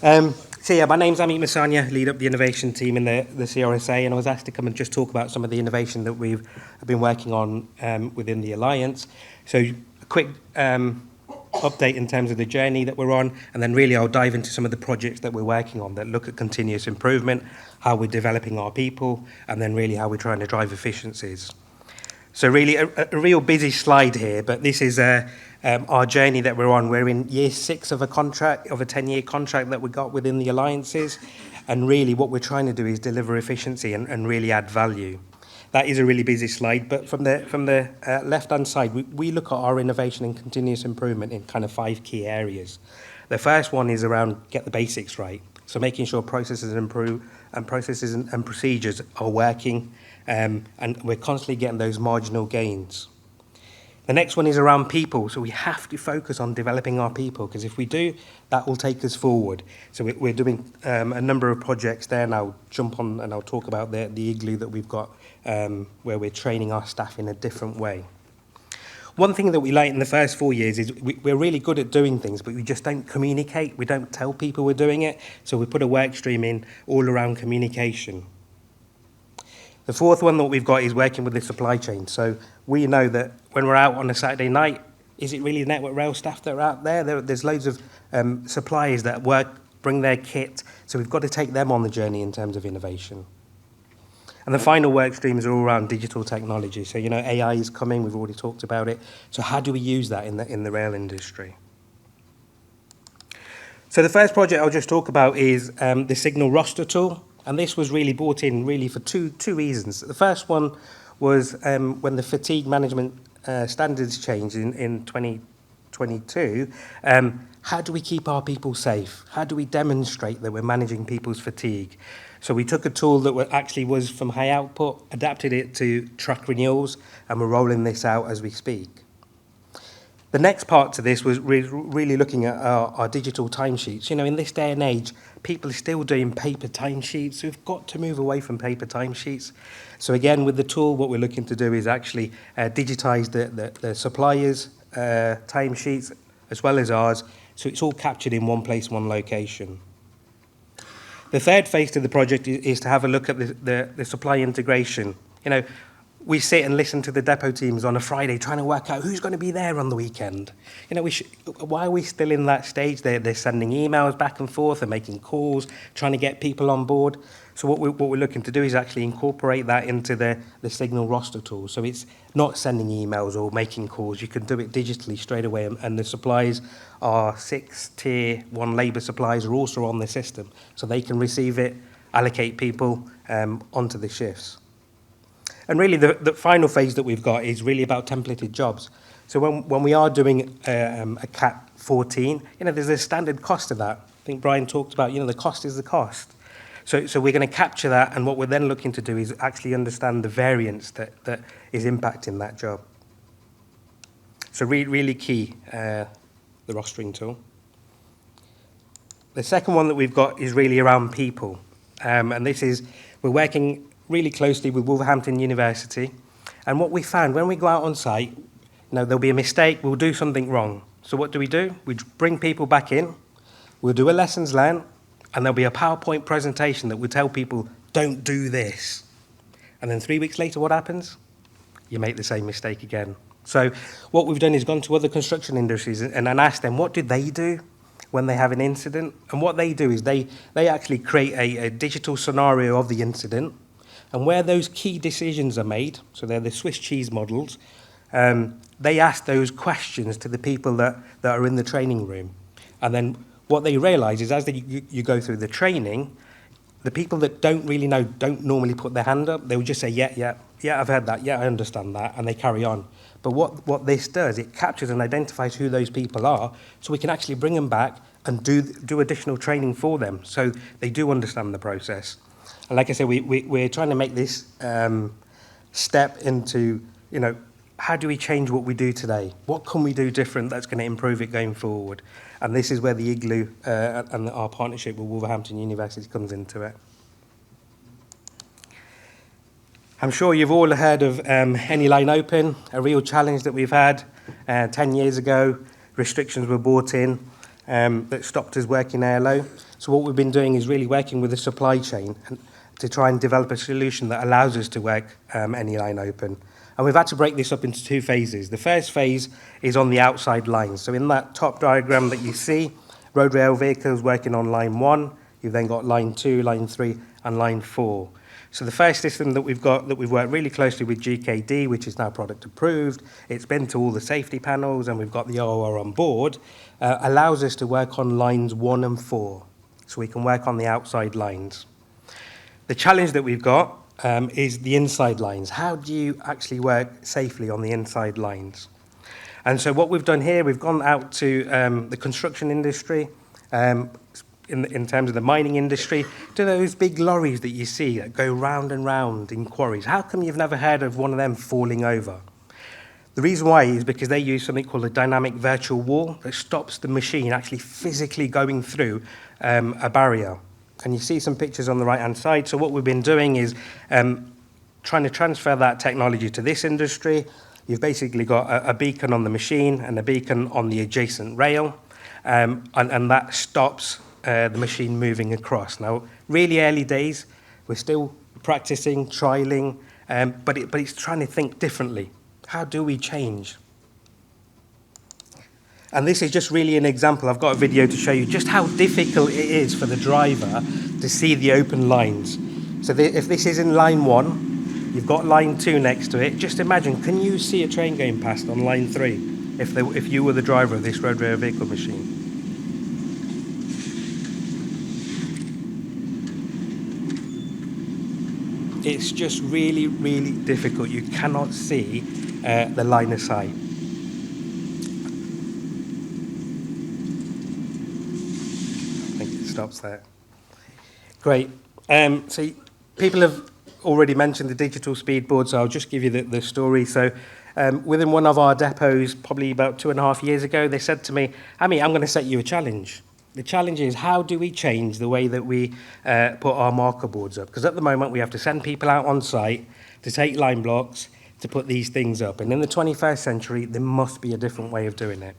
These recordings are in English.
So yeah, my name's Ameet Masania, lead up the innovation team in the CRSA, and I was asked to come and just talk about some of the innovation that we've been working on within the Alliance. So a quick update in terms of the journey that we're on, and then really I'll dive into some of the projects that we're working on that look at continuous improvement, how we're developing our people, and then really how we're trying to drive efficiencies. So really a real busy slide here, but this is our journey that we're on. We're in year 6 of a contract, of a 10-year contract that we got within the alliances, and really what we're trying to do is deliver efficiency and really add value. That is a really busy slide, but from the left-hand side, we look at our innovation and continuous improvement in kind of 5 key areas. The first one is around get the basics right, so making sure processes improve and processes and procedures are working, and we're constantly getting those marginal gains. The next one is around people, so we have to focus on developing our people, because if we do, that will take us forward. So we're doing a number of projects there, and I'll jump on and I'll talk about the igloo that we've got, where we're training our staff in a different way. One thing that we learned in the first 4 years is we're really good at doing things, but we just don't communicate. We don't tell people we're doing it. So we put a work stream in all around communication. The fourth one that we've got is working with the supply chain. So we know that when we're out on a Saturday night, is it really Network Rail staff that are out there? There's loads of suppliers that bring their kit. So we've got to take them on the journey in terms of innovation. And the final work streams are all around digital technology. So, AI is coming. We've already talked about it. So how do we use that in the rail industry? So the first project I'll just talk about is the Signal roster tool. And this was really brought in really for two reasons. The first one was when the fatigue management standards changed in 2022. How do we keep our people safe? How do we demonstrate that we're managing people's fatigue? So we took a tool that actually was from high output, adapted it to track renewals, and we're rolling this out as we speak. The next part to this was really looking at our digital timesheets. In this day and age, people are still doing paper timesheets. So we've got to move away from paper timesheets. So again, with the tool, what we're looking to do is actually digitize the suppliers' timesheets as well as ours. So it's all captured in one place, one location. The third phase to the project is to have a look at the supply integration. We sit and listen to the depot teams on a Friday trying to work out who's going to be there on the weekend. Why are we still in that stage? They're sending emails back and forth, they're making calls, trying to get people on board. So what we're looking to do is actually incorporate that into the Signal roster tool. So it's not sending emails or making calls. You can do it digitally straight away, and the supplies, our 6 tier 1 labour supplies, are also on the system. So they can receive it, allocate people onto the shifts. And really, the final phase that we've got is really about templated jobs. So when we are doing a CAT 14, there's a standard cost of that. I think Brian talked about, the cost is the cost. So we're going to capture that, and what we're then looking to do is actually understand the variance that is impacting that job. So really key, the rostering tool. The second one that we've got is really around people. And this is, we're working really closely with Wolverhampton University, and what we found when we go out on site, there'll be a mistake, we'll do something wrong. So what do? We bring people back in, we'll do a lessons learned, and there'll be a PowerPoint presentation that will tell people, don't do this. And then 3 weeks later, what happens? You make the same mistake again. So what we've done is gone to other construction industries and asked them, what did they do when they have an incident? And what they do is they actually create a digital scenario of the incident. And where those key decisions are made, so they're the Swiss cheese models, they ask those questions to the people that are in the training room. And then what they realise is as you go through the training, the people that don't really know don't normally put their hand up. They will just say, yeah, I've heard that, yeah, I understand that, and they carry on. But what this does, it captures and identifies who those people are, so we can actually bring them back and do additional training for them, so they do understand the process. And like I said, we're trying to make this step into, how do we change what we do today? What can we do different that's going to improve it going forward? And this is where the igloo and our partnership with Wolverhampton University comes into it. I'm sure you've all heard of Any Line Open, a real challenge that we've had 10 years ago. Restrictions were brought in that stopped us working airlow. So what we've been doing is really working with the supply chain to try and develop a solution that allows us to work any line open. And we've had to break this up into two phases. The first phase is on the outside lines. So in that top diagram that you see, road rail vehicles working on line 1, you've then got line 2, line 3, and line 4. So the first system that we've got, that we've worked really closely with GKD, which is now product approved, it's been to all the safety panels, and we've got the OR on board, allows us to work on lines 1 and 4. So we can work on the outside lines. The challenge that we've got is the inside lines. How do you actually work safely on the inside lines? And so what we've done here, we've gone out to the construction industry, in terms of the mining industry, to those big lorries that you see that go round and round in quarries. How come you've never heard of one of them falling over? The reason why is because they use something called a dynamic virtual wall that stops the machine actually physically going through a barrier. And you see some pictures on the right-hand side. So what we've been doing is trying to transfer that technology to this industry. You've basically got a beacon on the machine and a beacon on the adjacent rail, and that stops the machine moving across. Now, really early days, we're still practicing, trialing, but it's trying to think differently. How do we change? And this is just really an example. I've got a video to show you just how difficult it is for the driver to see the open lines. So if this is in line 1, you've got line 2 next to it. Just imagine, can you see a train going past on line 3 if you were the driver of this road rail vehicle machine? It's just really, really difficult. You cannot see the line of sight. I think it stops there. Great. So people have already mentioned the digital speed board, so I'll just give you the story. So within one of our depots, probably about 2.5 years ago, they said to me, Ameet, I'm going to set you a challenge. The challenge is, how do we change the way that we put our marker boards up? Because at the moment, we have to send people out on site to take line blocks to put these things up. And in the 21st century, there must be a different way of doing it.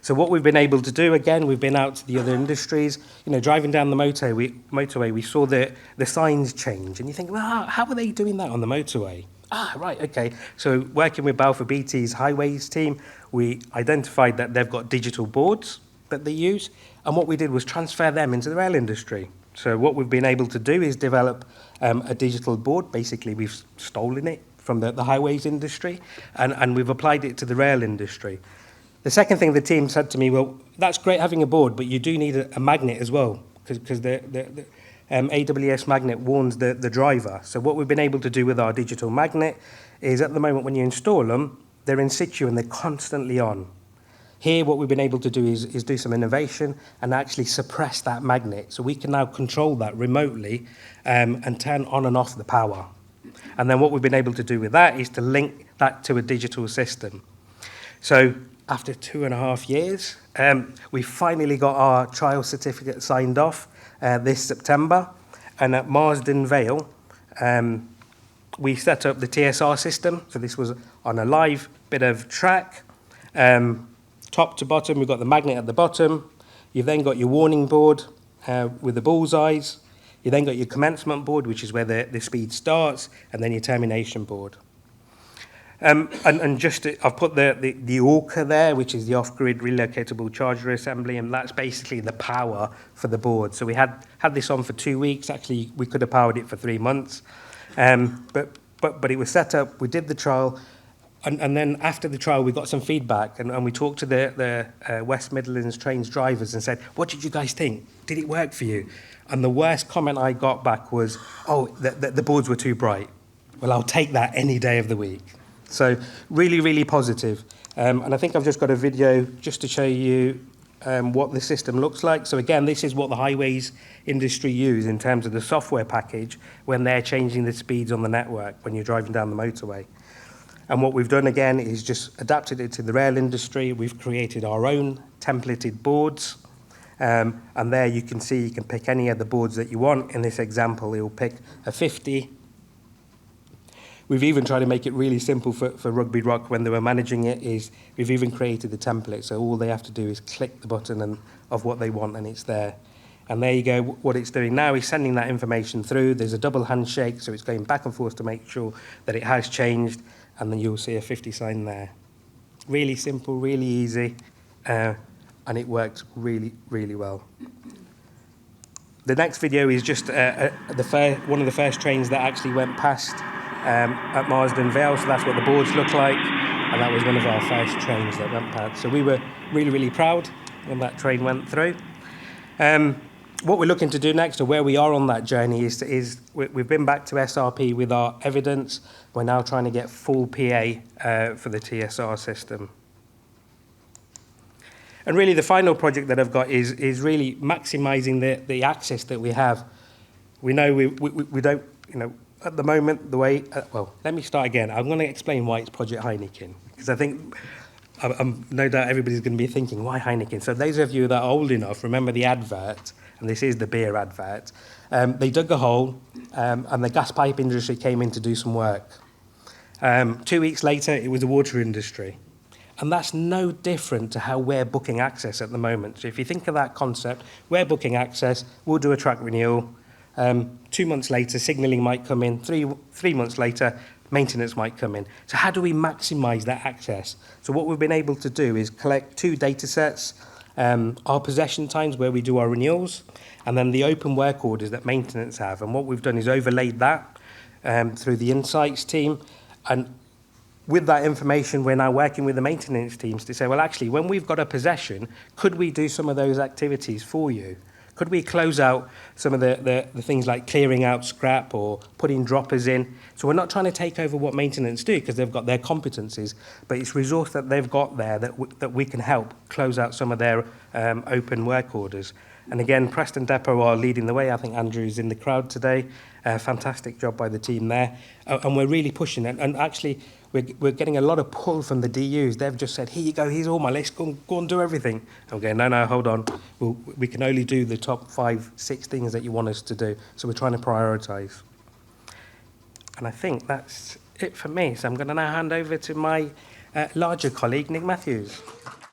So what we've been able to do, again, we've been out to the other industries. You know, driving down the motorway, we saw the signs change. And you think, well, how are they doing that on the motorway? Ah, right, okay. So working with Balfour Beatty's highways team, we identified that they've got digital boards that they use, and what we did was transfer them into the rail industry. So what we've been able to do is develop a digital board. Basically, we've stolen it from the highways industry, and we've applied it to the rail industry. The second thing the team said to me, well, that's great having a board, but you do need a magnet as well, because the AWS magnet warns the driver. So what we've been able to do with our digital magnet is, at the moment when you install them, they're in situ and they're constantly on. Here, what we've been able to do is do some innovation and actually suppress that magnet. So we can now control that remotely and turn on and off the power. And then what we've been able to do with that is to link that to a digital system. So after 2.5 years, we finally got our trial certificate signed off this September. And at Marsden Vale, we set up the TSR system. So this was on a live bit of track. Top to bottom, we've got the magnet at the bottom. You've then got your warning board with the bullseyes. You then got your commencement board, which is where the speed starts, and then your termination board. And just I've put the Orca there, which is the off-grid relocatable charger assembly, and that's basically the power for the board. So we had this on for 2 weeks. Actually, we could have powered it for 3 months, but it was set up. We did the trial. And then after the trial, we got some feedback, and we talked to the West Midlands Trains drivers and said, what did you guys think? Did it work for you? And the worst comment I got back was, oh, the boards were too bright. Well, I'll take that any day of the week. So really, really positive. And I think I've just got a video just to show you what the system looks like. So again, this is what the highways industry use in terms of the software package when they're changing the speeds on the network when you're driving down the motorway. And what we've done, again, is just adapted it to the rail industry. We've created our own templated boards. And there you can see you can pick any of the boards that you want. In this example, you'll pick a 50. We've even tried to make it really simple for Rugby Rock when they were managing it. Is we've even created the template. So all they have to do is click the button of what they want, and it's there. And there you go, what it's doing now is sending that information through. There's a double handshake, so it's going back and forth to make sure that it has changed, and then you'll see a 50 sign there. Really simple, really easy, and it works really, really well. The next video is just one of the first trains that actually went past at Marsden Vale, so that's what the boards look like, and that was one of our first trains that went past. So we were really, really proud when that train went through. What we're looking to do next, or where we are on that journey, is we've been back to SRP with our evidence. We're now trying to get full PA for the TSR system. And really the final project that I've got is really maximising the access that we have. We know we don't, at the moment, the way... well, let me start again. I'm going to explain why it's Project Heineken, because I think... I'm no doubt everybody's going to be thinking, why Heineken? So those of you that are old enough, remember the advert, and this is the beer advert. They dug a hole, and the gas pipe industry came in to do some work. 2 weeks later, it was the water industry. And that's no different to how we're booking access at the moment. So if you think of that concept, we're booking access, we'll do a track renewal. 2 months later, signalling might come in. Three months later, maintenance might come in. So how do we maximise that access? So what we've been able to do is collect 2 data sets, our possession times where we do our renewals, and then the open work orders that maintenance have. And what we've done is overlaid that through the insights team. And with that information, we're now working with the maintenance teams to say, well, actually, when we've got a possession, could we do some of those activities for you? Could we close out some of the things like clearing out scrap or putting droppers in? So we're not trying to take over what maintenance do, because they've got their competencies, but it's resource that they've got there that we can help close out some of their open work orders. And again, Preston Depot are leading the way. I think Andrew's in the crowd today. Fantastic job by the team there. And we're really pushing it. And actually, we're getting a lot of pull from the DUs. They've just said, here you go, here's all my list, go and do everything. Okay, no, hold on. We can only do the top 5, 6 things that you want us to do. So we're trying to prioritise. And I think that's it for me. So I'm going to now hand over to my larger colleague, Nick Matthews.